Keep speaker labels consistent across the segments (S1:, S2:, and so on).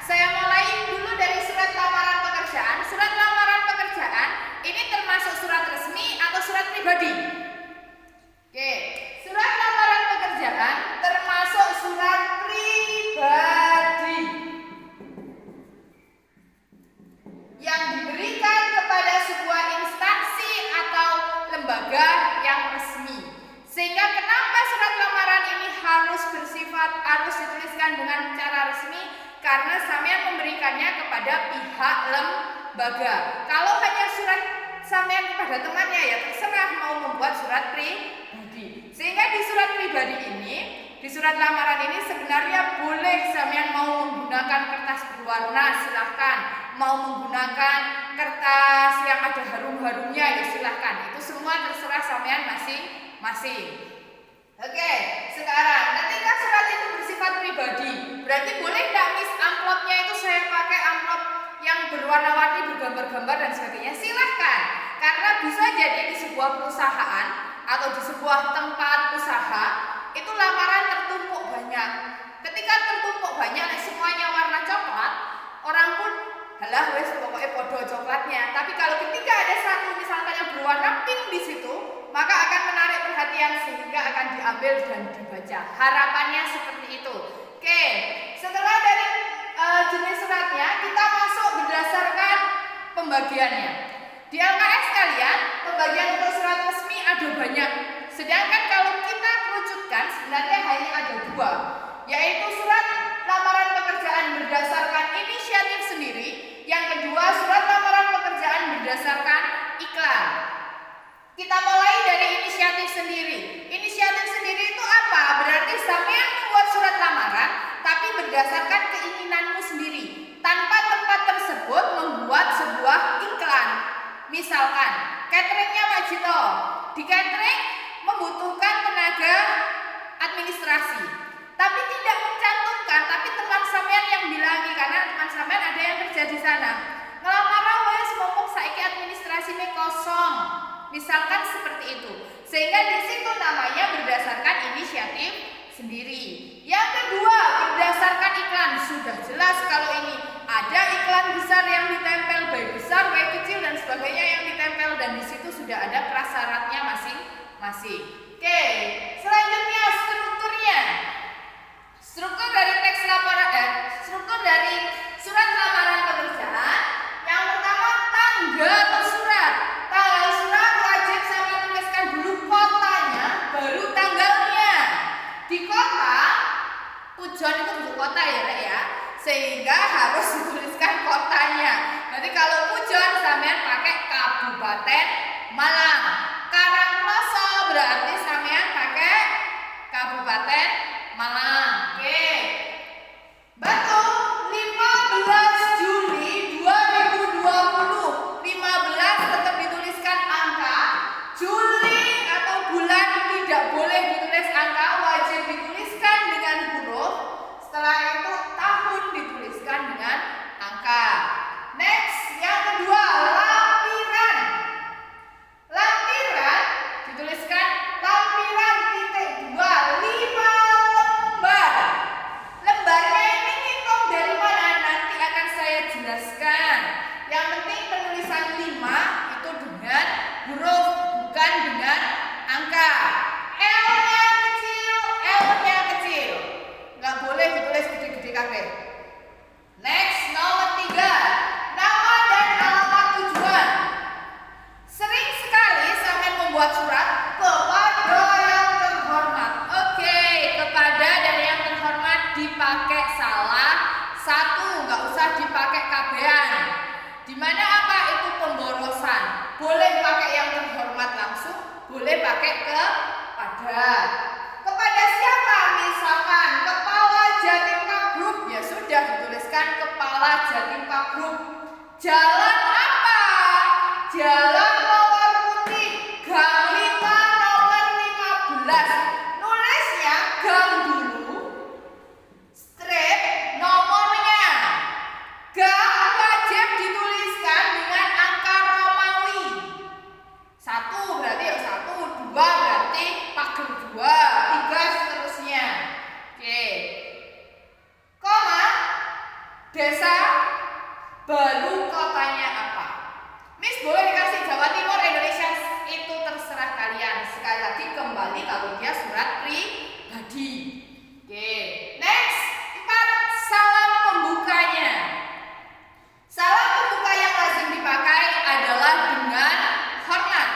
S1: saya mulai dulu dari surat lamaran pekerjaan. Surat lamaran pekerjaan ini termasuk surat resmi atau surat pribadi? Oke, surat lamaran pekerjaan termasuk surat pribadi yang diberikan kepada sebuah instansi atau lembaga yang resmi. Sehingga kenapa surat lamaran ini harus dituliskan dengan cara resmi? Karena sampean memberikannya kepada pihak lembaga. Kalau hanya surat sampean kepada temannya, ya terserah mau membuat surat pribadi. Sehingga di surat pribadi ini, di surat lamaran ini sebenarnya boleh sampean mau menggunakan kertas berwarna, silahkan. Mau menggunakan kertas yang ada harum-harumnya, ya silahkan. Itu semua terserah sampean masing-masing. Oke, sekarang ketika surat itu bersifat pribadi, berarti boleh nggak Miss amplopnya itu saya pakai amplop yang berwarna-warni, bergambar-gambar dan sebagainya? Silahkan, karena bisa jadi di sebuah perusahaan atau di sebuah tempat usaha itu lamaran tertumpuk banyak. Ketika tertumpuk banyak, semuanya warna coklat, orang pun halah wes pokoknya podo coklatnya. Tapi kalau ketika ada satu misalkan yang berwarna pink di situ, maka akan menarik perhatian sehingga akan diambil dan dibaca. Harapannya seperti itu. Oke, setelah dari jenis suratnya, kita masuk berdasarkan pembagiannya. Di LKS kalian, pembagian untuk surat resmi ada banyak. Sedangkan kalau kita kerucutkan, sebenarnya hanya ada dua, yaitu surat lamaran pekerjaan berdasarkan inisiatif sendiri. Yang kedua, surat lamaran pekerjaan berdasarkan iklan. Kita mulai dari inisiatif sendiri. Inisiatif sendiri itu apa? Berarti sampean membuat surat lamaran tapi berdasarkan keinginanmu sendiri, tanpa tempat tersebut membuat sebuah iklan. Misalkan cateringnya Pak Jito, di catering membutuhkan tenaga administrasi, tapi tidak mencantumkan, tapi teman sampean yang bilangi karena teman sampean ada yang kerja di sana. Ngelamar wes mumpung saiki administrasinya kosong. Misalkan seperti itu. Sehingga di situ namanya berdasarkan inisiatif sendiri. Yang kedua, berdasarkan iklan. Sudah jelas kalau ini ada iklan besar yang ditempel, baik besar, baik kecil dan sebagainya yang ditempel, dan di situ sudah ada prasyaratnya masing-masing. Oke, selanjutnya strukturnya. Struktur dari teks struktur dari surat lamaran pekerjaan. Yang pertama, tanggal atau surat. Tanggal surat wajib saya tuliskan dulu kotanya, baru tanggalnya. Di kota, tujuan itu untuk kota ya Rek ya, sehingga harus dituliskan kotanya. Nanti kalau tujuan sampean pakai Kabupaten Malang. Karangploso berarti sampean pakai Kabupaten Malang. Oke. Batu 15 Juli 2020. 15 tetap dituliskan angka. Juli atau bulan tidak boleh ditulis angka, wajib dituliskan dengan huruf. Setelah itu tahun dituliskan dengan angka. Next, yang kedua, lampiran. Lampiran dituliskan lampiran titik 2, 5 lembar. Lembarnya ini hitung dari mana nanti akan saya jelaskan. Yang penting penulisan 5 itu dengan huruf, bukan dengan angka. L-nya kecil, L-nya kecil. Nggak boleh ditulis gede-gede kabeh. Next, nomor 3, nama dan alamat tujuan. Sering sekali sampai membuat surat kepada yang terhormat. Oke, kepada dan yang terhormat dipakai salah satu, nggak usah dipakai kabehan. Dimana apa itu pemborosan? Boleh pakai yang terhormat langsung, boleh pakai kepada. Kepada siapa? Misalkan Kepala Jatimpak Group, ya sudah dituliskan Kepala Jatimpak Group. Jalan apa? Jalan Mawar Putih, Gang 5 nomor 15. Nulisnya gang dulu, strip nomornya. Gang wajib dituliskan dengan angka Romawi. 1 berarti 1, 2 berarti pagar 2, 3 seterusnya. Oke. Koma, desa Baru kotanya apa? Miss boleh dikasih Jawa Timur, Indonesia, itu terserah kalian. Sekali lagi kembali kalau dia surat pribadi. Oke, next 4, salam pembukanya. Salam pembuka yang lazim dipakai adalah dengan hormat.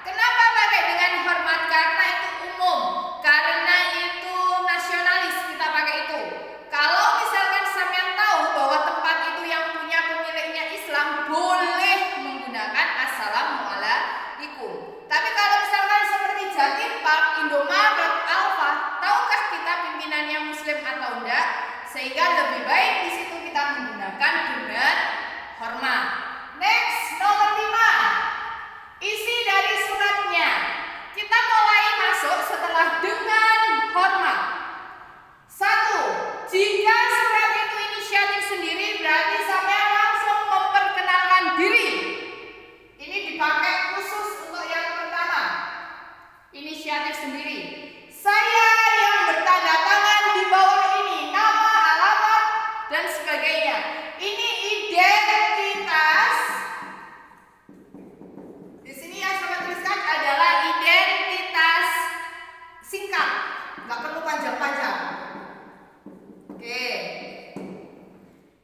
S1: Kenapa pakai dengan hormat? Karena itu umum, karena itu nasionalis, kita pakai itu. Kalau misalkan sampean tahu bahwa tempat itu yang punya pemiliknya Islam, boleh menggunakan assalamualaikum. Tapi kalau misalkan seperti Jatim Park, Indomaret, Alfa, tahukah kita pimpinannya Muslim atau enggak? Sehingga lebih baik di situ kita menggunakan dengan hormat. Next, nomor 5. Isi dari suratnya. Kita mulai masuk setelah dengan hormat. 1. Jika surat itu inisiatif sendiri, berarti sampai langsung memperkenalkan diri. Ini dipakai khusus untuk yang pertama. Inisiatif sendiri. Saya yang bertanda tangan di bawah ini, nama, alamat, dan sebagainya. Ini identitas. Di sini yang saya tuliskan adalah identitas singkat, nggak perlu panjang-panjang. Oke.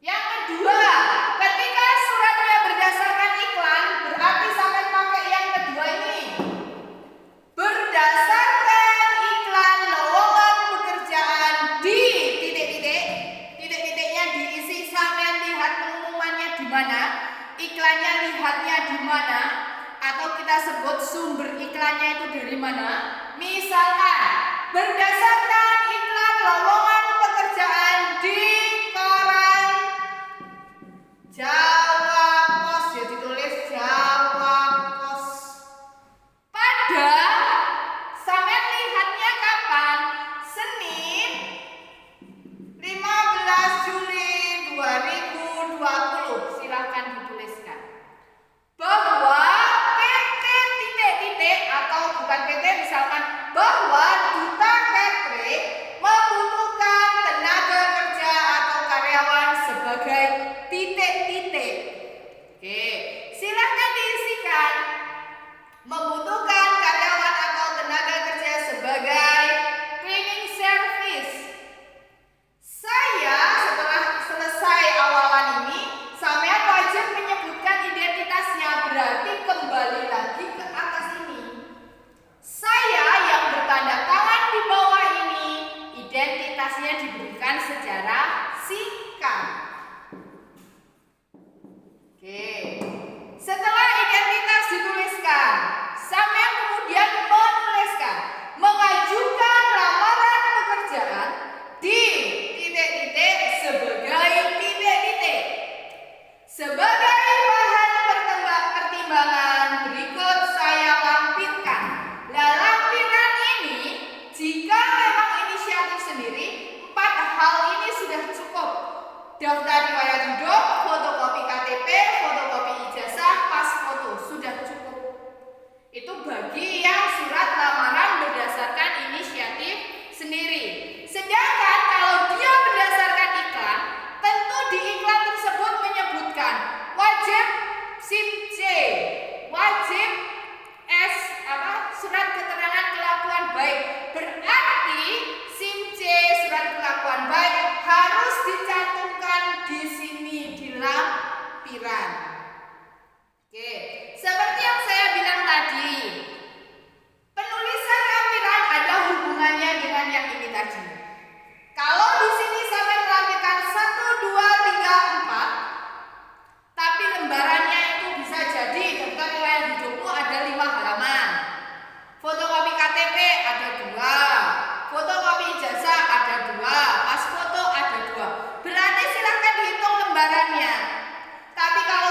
S1: Yang kedua, ketika suratnya berdasarkan iklan, berarti sampai pakai yang kedua ini. Berdasarkan iklan lowongan pekerjaan di titik-titik, titik-titiknya diisi, sampean lihat pengumumannya di mana, iklannya lihatnya di mana, atau kita sebut sumber iklannya itu dari mana. Misalkan berdasarkan iklan lowongan pekerjaan di koran Jawa Pos, ya ditulis Jawa Pos. Pada sampean lihatnya kapan? Senin 15 Juli 2020. Silahkan dituliskan bahwa PT titik-titik, atau bukan PT, misalkan bahwa Duta Catering membutuhkan tenaga kerja atau karyawan sebagai titik-titik. Oke, silahkan diisikan. Membutuhkan karyawan atau tenaga kerja sebagai cleaning service. Saya setelah selesai awalan ini, sampean wajib menyebutkan identitasnya, berarti kembali lagi ke atas ini. Saya yang bertanda tangan di bawah ini, identitasnya diberikan secara singkat. Oke. Setelah identitas dituliskan, sampean kemudian menuliskan mengajukan lamaran pekerjaan di titik-titik sebagai titik-titik. Sebagai bahan pertimbangan berikut saya lampirkan. Nah, lampiran ini jika memang inisiatif sendiri, 4 hal ini sudah cukup. Daftar riwayat hidup, fotokopi KTP, fotokopi ijazah, pas foto, sudah cukup. Itu bagi yang surat lamaran berdasarkan inisiatif sendiri. Sedangkan kalau dia berdasarkan iklan, tentu di iklan tersebut menyebutkan wajib SIM C, wajib surat keterangan kelakuan baik. Berarti SIM C, surat kelakuan baik, harus dicantumkan di sini di lampiran. Oke, seperti yang saya bilang tadi, penulisan lampiran ada hubungannya dengan yang ini tadi. Kalau di sini sampai melampirkan 1, 2, 3, 4, tapi lembarannya itu bisa jadi daftar riwayat hidupmu ada 5 halaman, fotokopi KTP ada 2, fotokopi ijazah ada 2, pas foto ada 2. Berarti silahkan dihitung lembarannya. Tapi kalau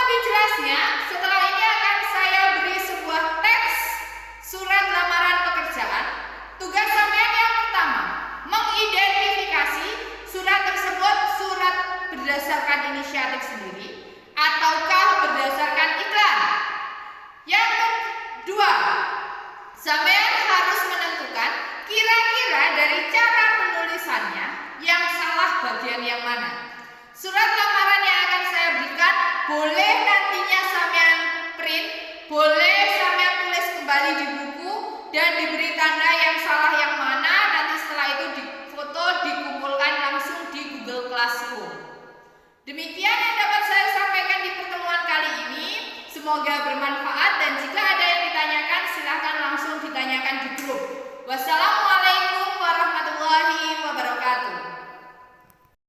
S1: lebih jelasnya, setelah ini akan saya beri sebuah teks surat lamaran pekerjaan. Tugas sampean yang pertama, mengidentifikasi surat tersebut surat berdasarkan inisiatif sendiri ataukah berdasarkan iklan. Yang kedua, sampean harus menentukan kira-kira dari cara penulisannya yang salah bagian yang mana. Surat lamaran yang akan saya berikan boleh nantinya sampean print, boleh sampean tulis kembali di buku dan diberi tanda yang salah yang mana. Nanti setelah itu difoto, dikumpulkan langsung di Google Classroom. Demikian yang dapat saya sampaikan di pertemuan kali ini. Semoga bermanfaat dan jika ada yang ditanyakan silahkan langsung ditanyakan di grup. Wassalamualaikum.